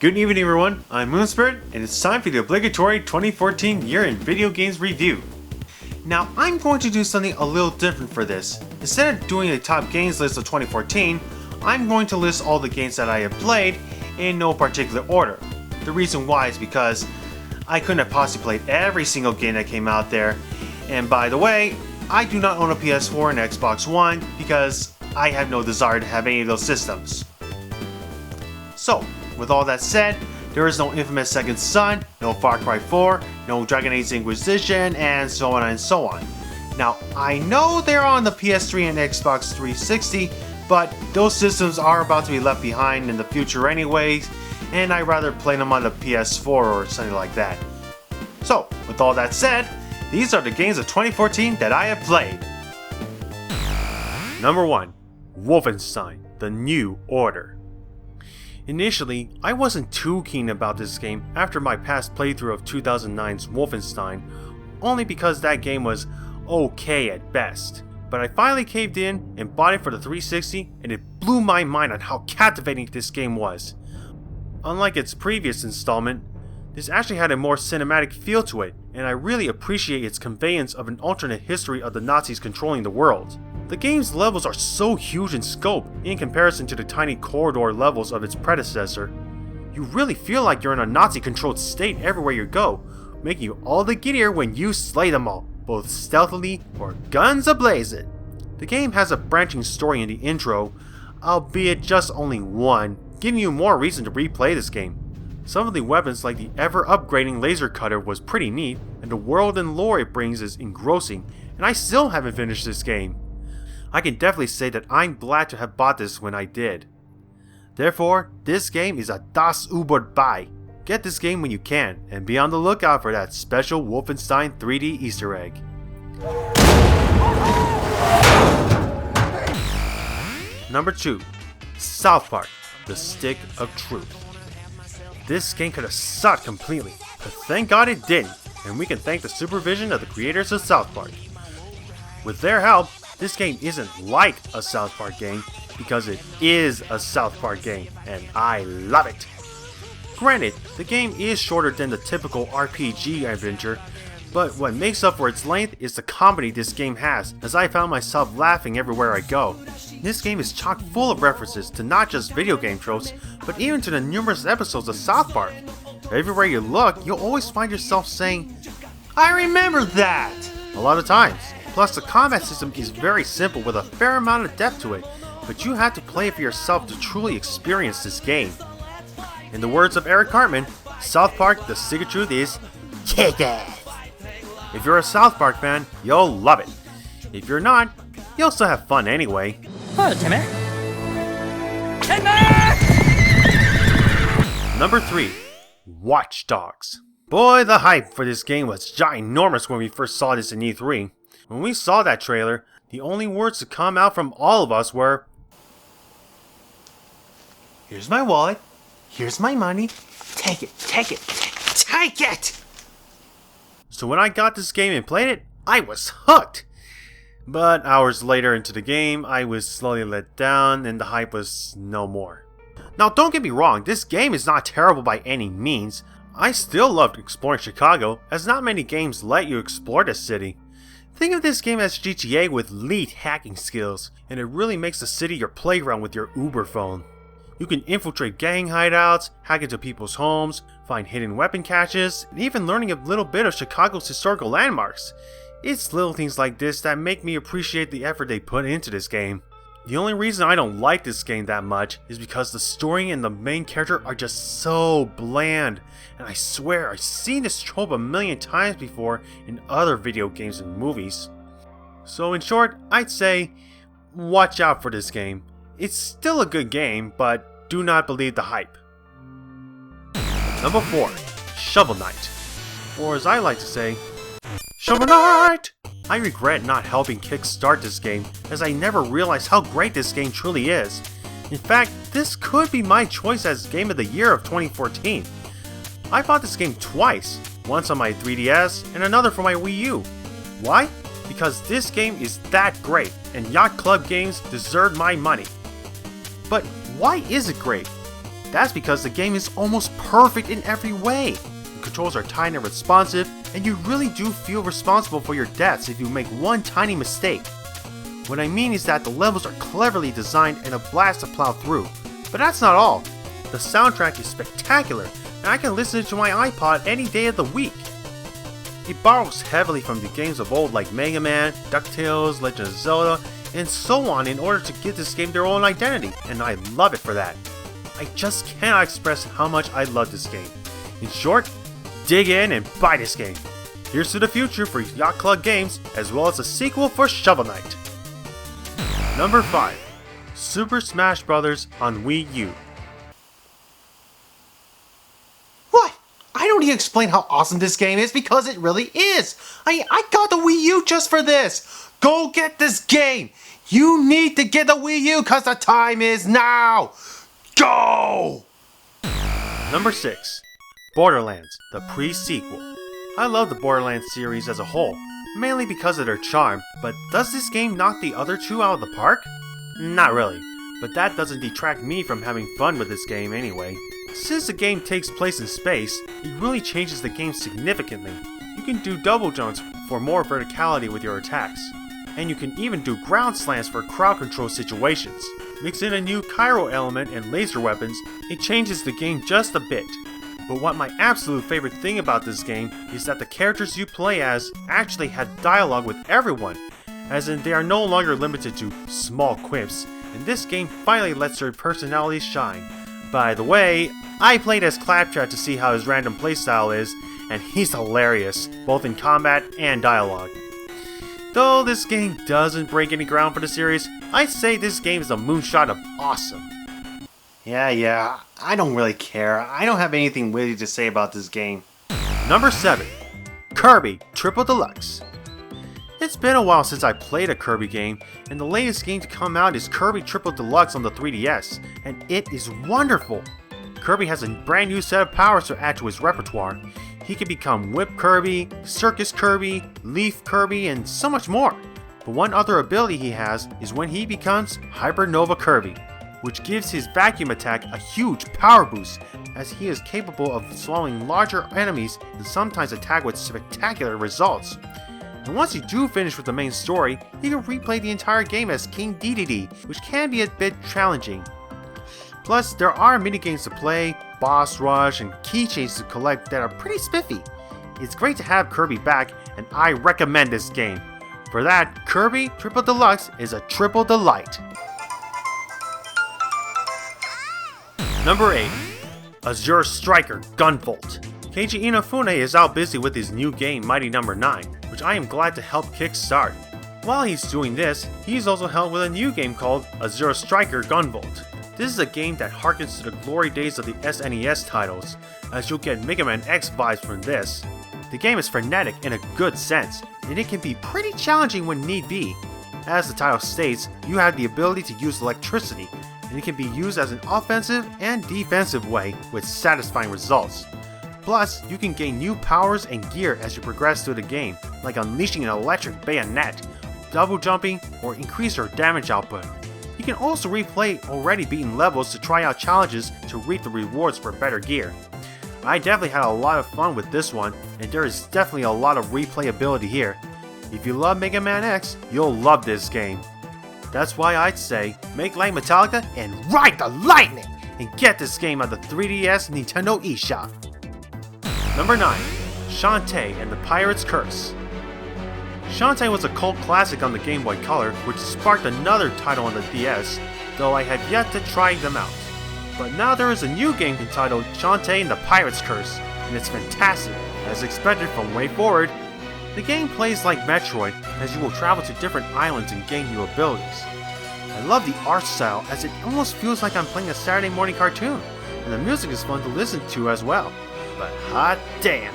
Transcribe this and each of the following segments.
Good evening everyone, I'm Moonspirit, and it's time for the obligatory 2014 Year in Video Games Review. Now, I'm going to do something a little different for this. Instead of doing a top games list of 2014, I'm going to list all the games that I have played in no particular order. The reason why is because I couldn't have possibly played every single game that came out there, and by the way, I do not own a PS4 and Xbox One because I have no desire to have any of those systems. So, with all that said, there is no Infamous Second Son, no Far Cry 4, no Dragon Age Inquisition, and so on and so on. Now, I know they're on the PS3 and Xbox 360, but those systems are about to be left behind in the future anyways, and I'd rather play them on the PS4 or something like that. So, with all that said, these are the games of 2014 that I have played. Number 1. Wolfenstein The New Order. Initially, I wasn't too keen about this game after my past playthrough of 2009's Wolfenstein, only because that game was okay at best. But I finally caved in and bought it for the 360, and it blew my mind on how captivating this game was. Unlike its previous installment, this actually had a more cinematic feel to it, and I really appreciate its conveyance of an alternate history of the Nazis controlling the world. The game's levels are so huge in scope in comparison to the tiny corridor levels of its predecessor. You really feel like you're in a Nazi-controlled state everywhere you go, making you all the giddier when you slay them all, both stealthily or guns a-blazing. The game has a branching story in the intro, albeit just only one, giving you more reason to replay this game. Some of the weapons like the ever-upgrading laser cutter was pretty neat, and the world and lore it brings is engrossing, and I still haven't finished this game. I can definitely say that I'm glad to have bought this when I did. Therefore, this game is a Das Ubert buy. Get this game when you can, and be on the lookout for that special Wolfenstein 3D Easter egg. Number 2. South Park The Stick of Truth. This game could have sucked completely, but thank God it didn't, and we can thank the supervision of the creators of South Park. With their help, this game isn't like a South Park game, because it is a South Park game, and I love it. Granted, the game is shorter than the typical RPG adventure, but what makes up for its length is the comedy this game has, as I found myself laughing everywhere I go. This game is chock full of references to not just video game tropes, but even to the numerous episodes of South Park. Everywhere you look, you'll always find yourself saying, "I remember that!" a lot of times. Plus, the combat system is very simple with a fair amount of depth to it, but you have to play it for yourself to truly experience this game. In the words of Eric Cartman, South Park The Stick of Truth is kick-ass. If you're a South Park fan, you'll love it. If you're not, you'll still have fun anyway. Number 3. Watch Dogs. Boy, the hype for this game was ginormous when we first saw this in E3. When we saw that trailer, the only words to come out from all of us were, "Here's my wallet, here's my money, take it, take it, take it!" So when I got this game and played it, I was hooked! But hours later into the game, I was slowly let down and the hype was no more. Now don't get me wrong, this game is not terrible by any means. I still loved exploring Chicago, as not many games let you explore the city. Think of this game as GTA with elite hacking skills, and it really makes the city your playground with your Uber phone. You can infiltrate gang hideouts, hack into people's homes, find hidden weapon caches, and even learning a little bit of Chicago's historical landmarks. It's little things like this that make me appreciate the effort they put into this game. The only reason I don't like this game that much is because the story and the main character are just so bland, and I swear I've seen this trope a million times before in other video games and movies. So in short, I'd say, watch out for this game. It's still a good game, but do not believe the hype. Number 4. Shovel Knight. Or as I like to say, Shovel Knight! I regret not helping kickstart this game, as I never realized how great this game truly is. In fact, this could be my choice as Game of the Year of 2014. I bought this game twice, once on my 3DS and another for my Wii U. Why? Because this game is that great, and Yacht Club games deserve my money. But why is it great? That's because the game is almost perfect in every way. The controls are tight and responsive, and you really do feel responsible for your deaths if you make one tiny mistake. What I mean is that the levels are cleverly designed and a blast to plow through. But that's not all. The soundtrack is spectacular, and I can listen to my iPod any day of the week. It borrows heavily from the games of old like Mega Man, DuckTales, Legend of Zelda, and so on in order to give this game their own identity, and I love it for that. I just cannot express how much I love this game. In short, dig in and buy this game. Here's to the future for Yacht Club games, as well as a sequel for Shovel Knight. Number 5. Super Smash Bros. On Wii U. What? I don't need to explain how awesome this game is because it really is. I got the Wii U just for this. Go get this game. You need to get the Wii U because the time is now. Go! Number 6. Borderlands, the pre-sequel. I love the Borderlands series as a whole, mainly because of their charm, but does this game knock the other two out of the park? Not really, but that doesn't detract me from having fun with this game anyway. Since the game takes place in space, it really changes the game significantly. You can do double jumps for more verticality with your attacks, and you can even do ground slams for crowd control situations. Mix in a new Cairo element and laser weapons, it changes the game just a bit. But what my absolute favorite thing about this game is that the characters you play as actually had dialogue with everyone, as in they are no longer limited to small quips, and this game finally lets their personalities shine. By the way, I played as Claptrap to see how his random playstyle is, and he's hilarious, both in combat and dialogue. Though this game doesn't break any ground for the series, I'd say this game is a moonshot of awesome. Yeah, I don't really care. I don't have anything witty to say about this game. Number 7. Kirby Triple Deluxe. It's been a while since I played a Kirby game, and the latest game to come out is Kirby Triple Deluxe on the 3DS, and it is wonderful. Kirby has a brand new set of powers to add to his repertoire. He can become Whip Kirby, Circus Kirby, Leaf Kirby, and so much more. But one other ability he has is when he becomes Hypernova Kirby, which gives his vacuum attack a huge power boost, as he is capable of swallowing larger enemies and sometimes attack with spectacular results. And once you do finish with the main story, you can replay the entire game as King Dedede, which can be a bit challenging. Plus, there are minigames to play, boss rush, and keychains to collect that are pretty spiffy. It's great to have Kirby back, and I recommend this game. For that, Kirby Triple Deluxe is a triple delight. Number 8. Azure Striker Gunvolt. Keiji Inafune is out busy with his new game Mighty No. 9, which I am glad to help kickstart. While he's doing this, he's also helped with a new game called Azure Striker Gunvolt. This is a game that harkens to the glory days of the SNES titles, as you'll get Mega Man X vibes from this. The game is frenetic in a good sense, and it can be pretty challenging when need be. As the title states, you have the ability to use electricity, and it can be used as an offensive and defensive way with satisfying results. Plus, you can gain new powers and gear as you progress through the game, like unleashing an electric bayonet, double jumping, or increase your damage output. You can also replay already beaten levels to try out challenges to reap the rewards for better gear. I definitely had a lot of fun with this one, and there is definitely a lot of replayability here. If you love Mega Man X, you'll love this game. That's why I'd say, make like Metallica and ride the lightning! And get this game on the 3DS Nintendo eShop. Number 9. Shante and the Pirate's Curse. Shante was a cult classic on the Game Boy Color, which sparked another title on the DS, though I have yet to try them out. But now there is a new game entitled Shante and the Pirate's Curse, and it's fantastic, as expected from way forward. The game plays like Metroid, as you will travel to different islands and gain new abilities. I love the art style, as it almost feels like I'm playing a Saturday morning cartoon, and the music is fun to listen to as well. But hot damn,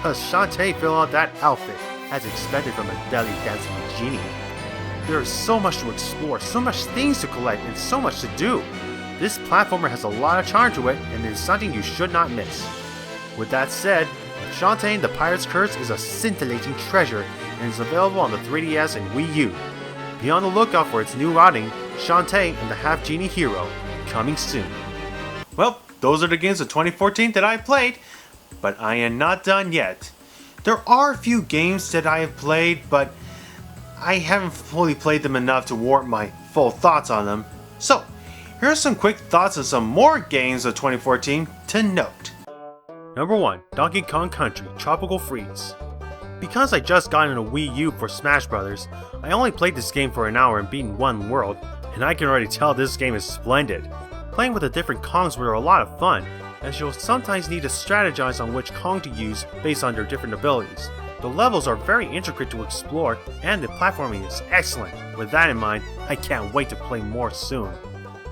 does Shante fill out that outfit, as expected from a belly dancing genie. There is so much to explore, so much things to collect, and so much to do. This platformer has a lot of charm to it, and it is something you should not miss. With that said, Shante and the Pirate's Curse is a scintillating treasure, and is available on the 3DS and Wii U. Be on the lookout for its new outing, Shante and the Half-Genie Hero, coming soon. Well, those are the games of 2014 that I played, but I am not done yet. There are a few games that I have played, but I haven't fully played them enough to warrant my full thoughts on them. So, here are some quick thoughts on some more games of 2014 to note. Number 1. Donkey Kong Country Tropical Freeze. Because I just got in a Wii U for Smash Bros., I only played this game for an hour and beaten one world, and I can already tell this game is splendid. Playing with the different Kongs were a lot of fun, as you'll sometimes need to strategize on which Kong to use based on their different abilities. The levels are very intricate to explore, and the platforming is excellent. With that in mind, I can't wait to play more soon.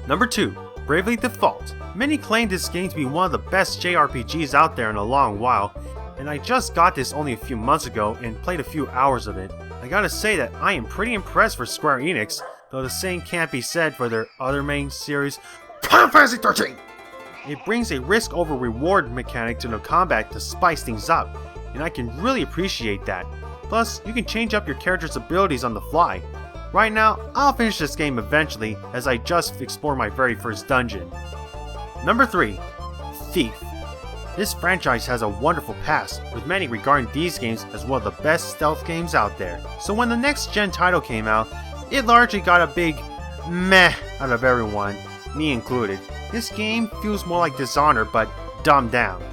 Number 2. Bravely Default. Many claim this game to be one of the best JRPGs out there in a long while, and I just got this only a few months ago and played a few hours of it. I gotta say that I am pretty impressed for Square Enix, though the same can't be said for their other main series, Final Fantasy XIII! It brings a risk over reward mechanic to the combat to spice things up, and I can really appreciate that. Plus, you can change up your character's abilities on the fly. Right now, I'll finish this game eventually, as I just explored my very first dungeon. Number 3. Thief. This franchise has a wonderful past, with many regarding these games as one of the best stealth games out there. So when the next gen title came out, it largely got a big meh out of everyone, me included. This game feels more like Dishonored, but dumbed down.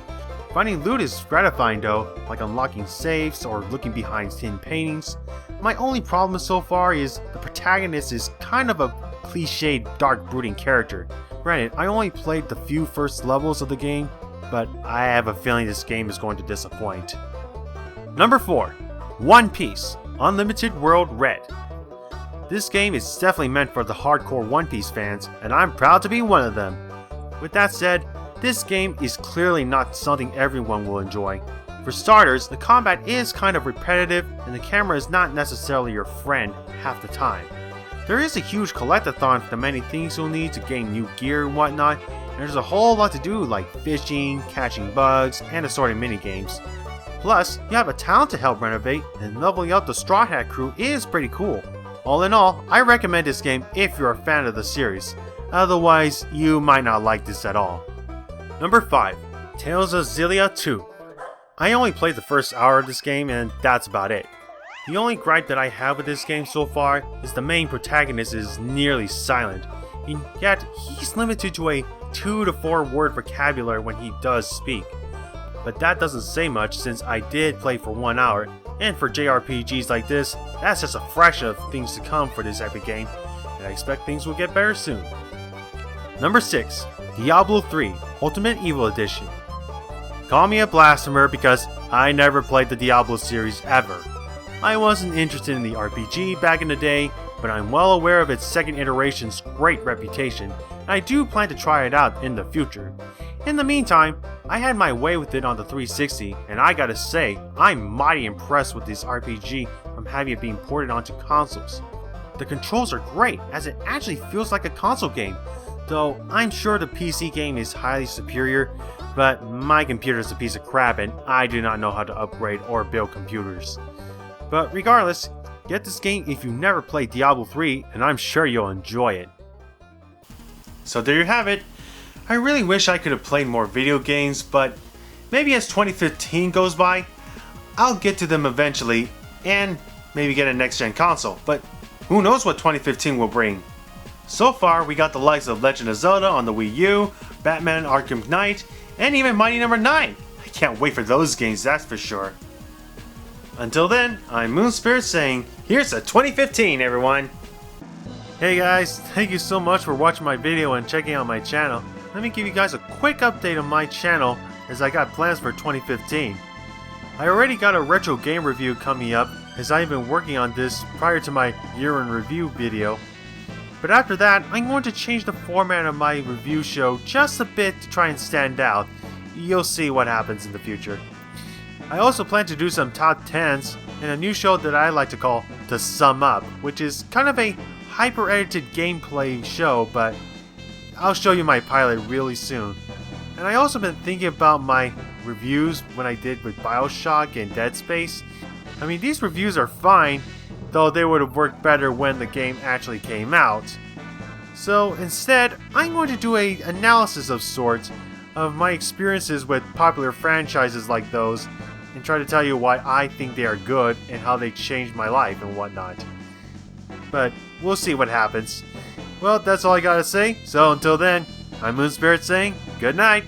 Finding loot is gratifying though, like unlocking safes or looking behind hidden paintings. My only problem so far is the protagonist is kind of a cliched dark brooding character. Granted, I only played the few first levels of the game, but I have a feeling this game is going to disappoint. Number 4. One Piece Unlimited World Red. This game is definitely meant for the hardcore One Piece fans, and I'm proud to be one of them. With that said, this game is clearly not something everyone will enjoy. For starters, the combat is kind of repetitive, and the camera is not necessarily your friend half the time. There is a huge collectathon for the many things you'll need to gain new gear and whatnot, and there's a whole lot to do like fishing, catching bugs, and assorted minigames. Plus, you have a town to help renovate, and leveling up the Straw Hat crew is pretty cool. All in all, I recommend this game if you're a fan of the series. Otherwise, you might not like this at all. Number 5. Tales of Xillia 2. I only played the first hour of this game and that's about it. The only gripe that I have with this game so far is the main protagonist is nearly silent, and yet he's limited to a 2 to 4 word vocabulary when he does speak. But that doesn't say much since I did play for 1 hour, and for JRPGs like this, that's just a fraction of things to come for this epic game, and I expect things will get better soon. Number 6. Diablo III Ultimate Evil Edition. Call me a blasphemer because I never played the Diablo series ever. I wasn't interested in the RPG back in the day, but I'm well aware of its second iteration's great reputation, and I do plan to try it out in the future. In the meantime, I had my way with it on the 360, and I gotta say, I'm mighty impressed with this RPG from having it being ported onto consoles. The controls are great, as it actually feels like a console game, though I'm sure the PC game is highly superior, but my computer is a piece of crap and I do not know how to upgrade or build computers. But regardless, get this game if you've never played Diablo 3 and I'm sure you'll enjoy it. So there you have it. I really wish I could have played more video games, but maybe as 2015 goes by, I'll get to them eventually and maybe get a next-gen console, but who knows what 2015 will bring. So far, we got the likes of Legend of Zelda on the Wii U, Batman Arkham Knight, and even Mighty No. 9. I can't wait for those games, that's for sure. Until then, I'm Moonspirit saying, here's to 2015, everyone! Hey guys, thank you so much for watching my video and checking out my channel. Let me give you guys a quick update on my channel as I got plans for 2015. I already got a retro game review coming up as I've been working on this prior to my year in review video. But after that, I'm going to change the format of my review show just a bit to try and stand out. You'll see what happens in the future. I also plan to do some top 10s and a new show that I like to call The Sum Up, which is kind of a hyper-edited gameplay show, but I'll show you my pilot really soon. And I also been thinking about my reviews when I did with BioShock and Dead Space. I mean, these reviews are fine, though they would have worked better when the game actually came out. So instead, I'm going to do an analysis of sorts of my experiences with popular franchises like those and try to tell you why I think they are good and how they changed my life and whatnot. But we'll see what happens. Well, that's all I gotta say, so until then, I'm Moon Spirit saying good night.